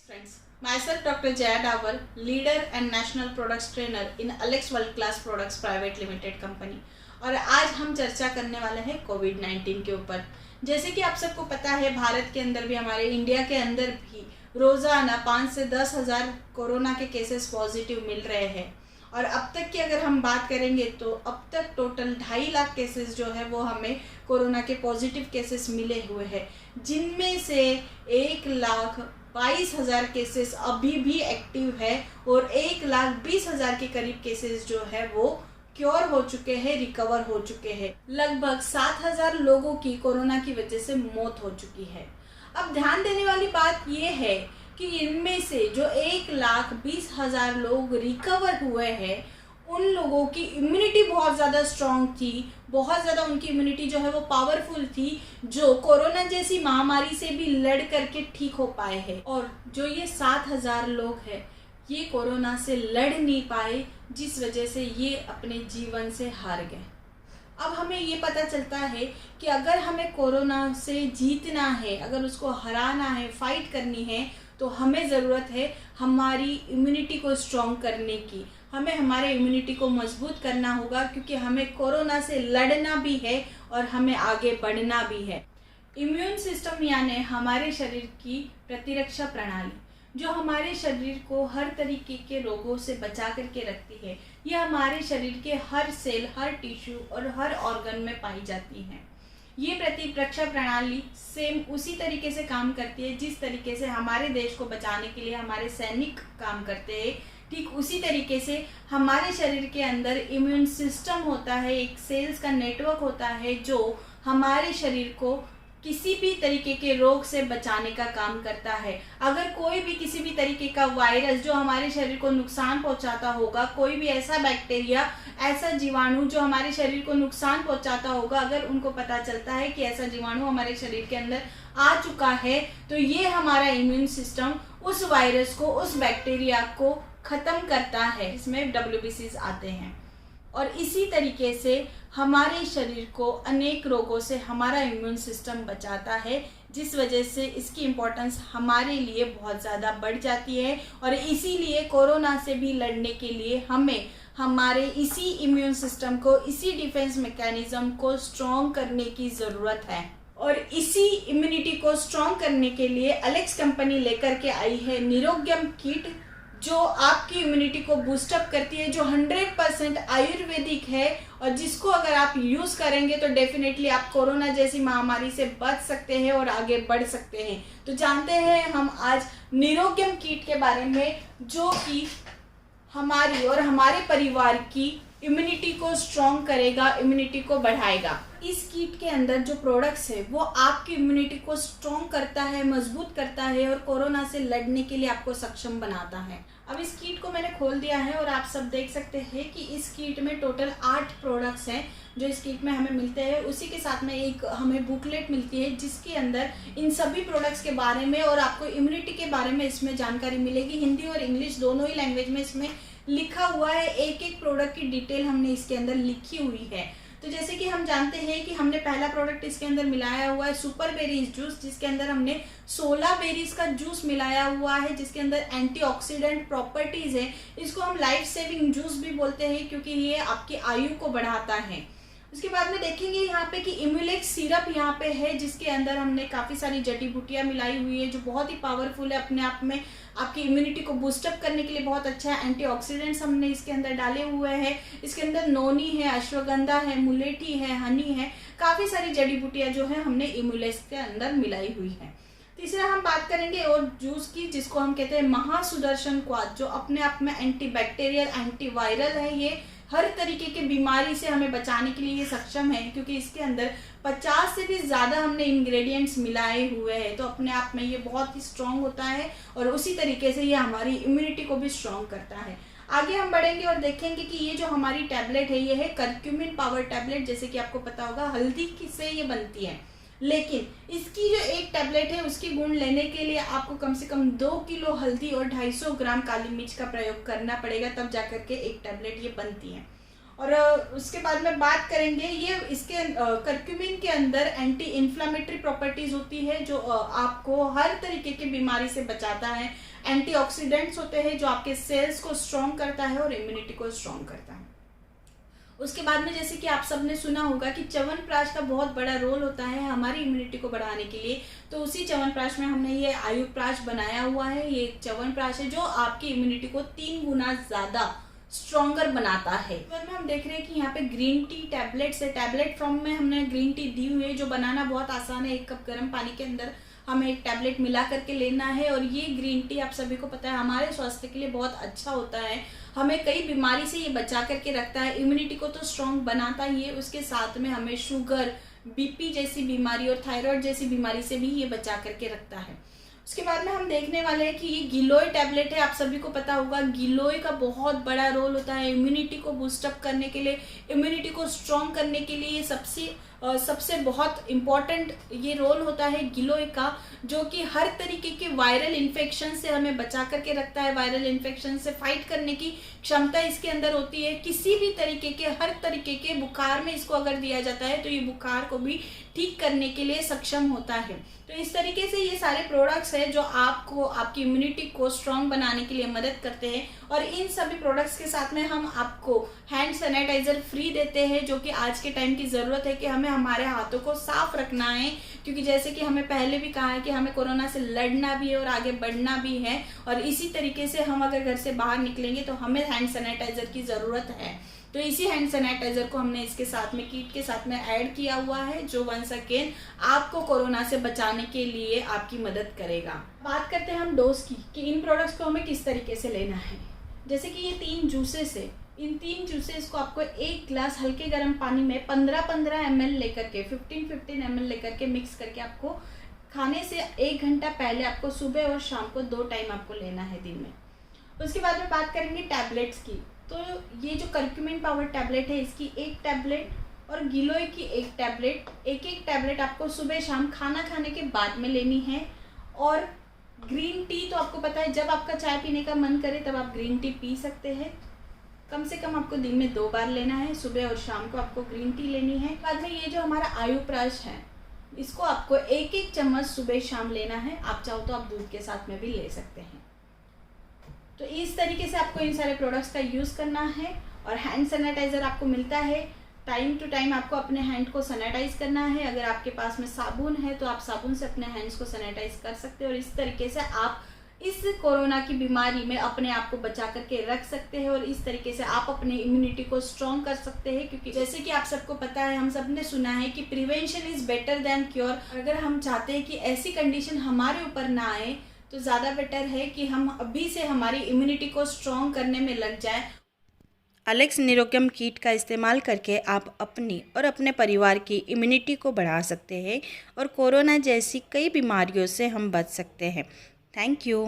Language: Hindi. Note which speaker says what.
Speaker 1: Friends, myself Dr. Jaya Dawar, leader and national products trainer in Alex World Class Products Private Limited Company। और आज हम चर्चा करने वाले हैं कोविड-19 के ऊपर। जैसे कि आप सबको पता है, भारत के अंदर भी, हमारे इंडिया के अंदर भी रोज़ाना 5 से 10 हज़ार कोरोना के केसेस पॉजिटिव मिल रहे हैं। और अब तक की अगर हम बात करेंगे तो अब तक टोटल 2.5 लाख केसेस जो है वो हमें कोरोना के पॉजिटिव केसेस मिले हुए हैं, जिनमें से 1,22,000 केसेस अभी भी एक्टिव है और 1,20,000 के करीब केसेस जो है वो क्योर हो चुके हैं, रिकवर हो चुके हैं। लगभग 7,000 लोगों की कोरोना की वजह से मौत हो चुकी है। अब ध्यान देने वाली बात ये है कि इनमें से जो 1,20,000 लोग रिकवर हुए हैं, उन लोगों की इम्यूनिटी बहुत ज़्यादा स्ट्रॉन्ग थी, बहुत ज़्यादा उनकी इम्यूनिटी जो है वो पावरफुल थी, जो कोरोना जैसी महामारी से भी लड़ करके ठीक हो पाए हैं। और जो ये 7,000 लोग हैं, ये कोरोना से लड़ नहीं पाए, जिस वजह से ये अपने जीवन से हार गए। अब हमें ये पता चलता है कि अगर हमें कोरोना से जीतना है, अगर उसको हराना है, फाइट करनी है, तो हमें ज़रूरत है हमारी इम्यूनिटी को स्ट्रॉन्ग करने की। हमें हमारे इम्यूनिटी को मजबूत करना होगा, क्योंकि हमें कोरोना से लड़ना भी है और हमें आगे बढ़ना भी है। इम्यून सिस्टम यानी हमारे शरीर की प्रतिरक्षा प्रणाली, जो हमारे शरीर को हर तरीके के रोगों से बचा करके रखती है। यह हमारे शरीर के हर सेल, हर टिश्यू और हर ऑर्गन में पाई जाती है। ये प्रतिरक्षा प्रणाली सेम उसी तरीके से काम करती है जिस तरीके से हमारे देश को बचाने के लिए हमारे सैनिक काम करते हैं। ठीक उसी तरीके से हमारे शरीर के अंदर इम्यून सिस्टम होता है, एक सेल्स का नेटवर्क होता है, जो हमारे शरीर को किसी भी तरीके के रोग से बचाने का काम करता है। अगर कोई भी किसी भी तरीके का वायरस जो हमारे शरीर को नुकसान पहुंचाता होगा, कोई भी ऐसा बैक्टीरिया, ऐसा जीवाणु जो हमारे शरीर को नुकसान पहुंचाता होगा, अगर उनको पता चलता है कि ऐसा जीवाणु हमारे शरीर के अंदर आ चुका है, तो ये हमारा इम्यून सिस्टम उस वायरस को, उस बैक्टीरिया को ख़त्म करता है। इसमें WBCs आते हैं। और इसी तरीके से हमारे शरीर को अनेक रोगों से हमारा इम्यून सिस्टम बचाता है, जिस वजह से इसकी इम्पोर्टेंस हमारे लिए बहुत ज़्यादा बढ़ जाती है। और इसीलिए कोरोना से भी लड़ने के लिए हमें हमारे इसी इम्यून सिस्टम को, इसी डिफेंस मैकेनिज्म को स्ट्रॉन्ग करने की ज़रूरत है। और इसी इम्यूनिटी को स्ट्रॉन्ग करने के लिए अलेक्स कंपनी लेकर के आई है निरोग्यम किट, जो आपकी इम्यूनिटी को बूस्टअप करती है, जो 100% आयुर्वेदिक है और जिसको अगर आप यूज़ करेंगे तो डेफिनेटली आप कोरोना जैसी महामारी से बच सकते हैं और आगे बढ़ सकते हैं। तो जानते हैं हम आज निरोग्यम किट के बारे में, जो कि हमारी और हमारे परिवार की इम्यूनिटी को स्ट्रॉन्ग करेगा, इम्यूनिटी को बढ़ाएगा। इस किट के अंदर जो प्रोडक्ट्स है वो आपकी इम्यूनिटी को स्ट्रॉन्ग करता है, मजबूत करता है और कोरोना से लड़ने के लिए आपको सक्षम बनाता है। अब इस किट को मैंने खोल दिया है और आप सब देख सकते हैं कि इस किट में टोटल 8 प्रोडक्ट्स हैं जो इस किट में हमें मिलते हैं। उसी के साथ में एक हमें बुकलेट मिलती है, जिसके अंदर इन सभी प्रोडक्ट्स के बारे में और आपको इम्यूनिटी के बारे में इसमें जानकारी मिलेगी। हिंदी और इंग्लिश दोनों ही लैंग्वेज में इसमें लिखा हुआ है। एक एक प्रोडक्ट की डिटेल हमने इसके अंदर लिखी हुई है। तो जैसे कि हम जानते हैं कि हमने पहला प्रोडक्ट इसके अंदर मिलाया हुआ है सुपर बेरीज जूस, जिसके अंदर हमने 16 बेरीज का जूस मिलाया हुआ है, जिसके अंदर एंटीऑक्सीडेंट प्रॉपर्टीज़ है। इसको हम लाइफ सेविंग जूस भी बोलते हैं, क्योंकि ये आपकी आयु को बढ़ाता है। उसके बाद में देखेंगे यहाँ पे कि इम्यूलेक्स सिरप यहाँ पे है, जिसके अंदर हमने काफ़ी सारी जड़ी बूटियाँ मिलाई हुई है, जो बहुत ही पावरफुल है, अपने आप में आपकी इम्यूनिटी को बूस्टअप करने के लिए बहुत अच्छा है। एंटीऑक्सीडेंट्स हमने इसके अंदर डाले हुए हैं। इसके अंदर नोनी है, अश्वगंधा है, मुलेठी है, हनी है, काफ़ी सारी जड़ी बूटियाँ जो है हमने इम्यूलेक्स के अंदर मिलाई हुई है। तीसरा हम बात करेंगे और जूस की, जिसको हम कहते हैं महासुदर्शन क्वाथ, जो अपने आप में एंटीबैक्टीरियल, एंटीवायरल है। ये हर तरीके की बीमारी से हमें बचाने के लिए ये सक्षम है, क्योंकि इसके अंदर 50 से भी ज़्यादा हमने इंग्रेडिएंट्स मिलाए हुए हैं। तो अपने आप में ये बहुत ही स्ट्रॉन्ग होता है और उसी तरीके से ये हमारी इम्यूनिटी को भी स्ट्रॉन्ग करता है। आगे हम बढ़ेंगे और देखेंगे कि ये जो हमारी टैबलेट है, ये है करक्यूमिन पावर टैबलेट। जैसे कि आपको पता होगा, हल्दी से ये बनती है, लेकिन इसकी जो एक टैबलेट है उसकी गुण लेने के लिए आपको कम से कम 2 किलो हल्दी और 250 ग्राम काली मिर्च का प्रयोग करना पड़ेगा, तब जाकर के एक टैबलेट ये बनती है। और उसके बाद में बात करेंगे, ये इसके करक्यूमिन के अंदर एंटी इन्फ्लामेटरी प्रॉपर्टीज होती है जो आपको हर तरीके की बीमारी से बचाता है। एंटीऑक्सीडेंट्स होते हैं जो आपके सेल्स को स्ट्रॉन्ग करता है और इम्यूनिटी को स्ट्रॉन्ग करता है। उसके बाद में जैसे कि आप सबने सुना होगा कि च्यवनप्राश का बहुत बड़ा रोल होता है हमारी इम्यूनिटी को बढ़ाने के लिए, तो उसी च्यवनप्राश में हमने ये आयुप्राश बनाया हुआ है। ये च्यवनप्राश है जो आपकी इम्यूनिटी को 3 गुना ज़्यादा स्ट्रॉन्गर बनाता है। बाद में हम देख रहे हैं कि यहाँ पे ग्रीन टी टैबलेट्स है, टैबलेट फॉर्म में हमने ग्रीन टी दी हुई है जो बनाना बहुत आसान है। 1 कप गर्म पानी के अंदर हमें 1 टैबलेट मिला करके लेना है और ये ग्रीन टी आप सभी को पता है हमारे स्वास्थ्य के लिए बहुत अच्छा होता है, हमें कई बीमारी से ये बचा करके रखता है। इम्यूनिटी को तो स्ट्रॉन्ग बनाता ही है, उसके साथ में हमें शुगर, बीपी जैसी बीमारी और थायराइड जैसी बीमारी से भी ये बचा करके रखता है। उसके बाद में हम देखने वाले हैं कि ये गिलोय टैबलेट है। आप सभी को पता होगा गिलोय का बहुत बड़ा रोल होता है इम्यूनिटी को बूस्टअप करने के लिए, इम्यूनिटी को स्ट्रॉन्ग करने के लिए। ये सबसे बहुत इम्पॉर्टेंट ये रोल होता है गिलोय का, जो कि हर तरीके के वायरल इन्फेक्शन से हमें बचा करके रखता है। वायरल इन्फेक्शन से फाइट करने की क्षमता इसके अंदर होती है। किसी भी तरीके के, हर तरीके के बुखार में इसको अगर दिया जाता है तो ये बुखार को भी ठीक करने के लिए सक्षम होता है। तो इस तरीके से ये सारे प्रोडक्ट्स हैं जो आपको आपकी इम्यूनिटी को स्ट्रॉन्ग बनाने के लिए मदद करते हैं। और इन सभी प्रोडक्ट्स के साथ में हम आपको हैंड सैनिटाइजर फ्री देते हैं, जो कि आज के टाइम की ज़रूरत है कि हमें हमारे हाथों को साफ रखना है, क्योंकि जैसे कि हमें पहले भी कहा है कि हमें कोरोना से लड़ना भी है और आगे बढ़ना भी है। और इसी तरीके से हम अगर घर से बाहर निकलेंगे तो हमें हैंड सैनिटाइजर की ज़रूरत है। तो इसी हैंड सैनिटाइजर को हमने इसके साथ में किट के साथ में ऐड किया हुआ है, जो वंस अगेन आपको कोरोना से बचाने के लिए आपकी मदद करेगा। बात करते हैं हम डोज की, कि इन प्रोडक्ट्स को हमें किस तरीके से लेना है। जैसे कि ये 3 जूसेस है, इन 3 जूसेस को आपको 1 ग्लास हल्के गर्म पानी में 15-15 ml लेकर के 15-15 ml लेकर के मिक्स करके आपको खाने से 1 घंटा पहले आपको सुबह और शाम को 2 टाइम आपको लेना है दिन में। उसके बाद में बात करेंगे टैबलेट्स की, तो ये जो करक्यूमिन पावर टैबलेट है इसकी 1 टैबलेट और गिलोय की 1 टैबलेट, एक टैबलेट आपको सुबह शाम खाना खाने के बाद में लेनी है। और ग्रीन टी तो आपको पता है जब आपका चाय पीने का मन करे तब आप ग्रीन टी पी सकते हैं। कम से कम आपको दिन में 2 बार लेना है, सुबह और शाम को आपको ग्रीन टी लेनी है। बाद में ये जो हमारा आयुप्राश है इसको आपको 1-1 चम्मच सुबह शाम लेना है। आप चाहो तो आप दूध के साथ में भी ले सकते हैं। तो इस तरीके से आपको इन सारे प्रोडक्ट्स का यूज़ करना है। और हैंड सैनिटाइज़र आपको मिलता है, टाइम टू टाइम आपको अपने हैंड को सैनिटाइज करना है। अगर आपके पास में साबुन है तो आप साबुन से अपने हैंड्स को सैनिटाइज कर सकते हैं और इस तरीके से आप इस कोरोना की बीमारी में अपने आप को बचा करके रख सकते हैं और इस तरीके से आप अपनी इम्यूनिटी को स्ट्रॉन्ग कर सकते हैं। क्योंकि जैसे कि आप सबको पता है, हम सब ने सुना है कि prevention is better than cure. अगर हम चाहते हैं कि ऐसी कंडीशन हमारे ऊपर ना आए तो ज़्यादा बेटर है कि हम अभी से हमारी इम्यूनिटी को स्ट्रॉन्ग करने में लग जाए।
Speaker 2: एलेक्स निरोग्यम किट का इस्तेमाल करके आप अपनी और अपने परिवार की इम्यूनिटी को बढ़ा सकते हैं और कोरोना जैसी कई बीमारियों से हम बच सकते हैं। Thank you.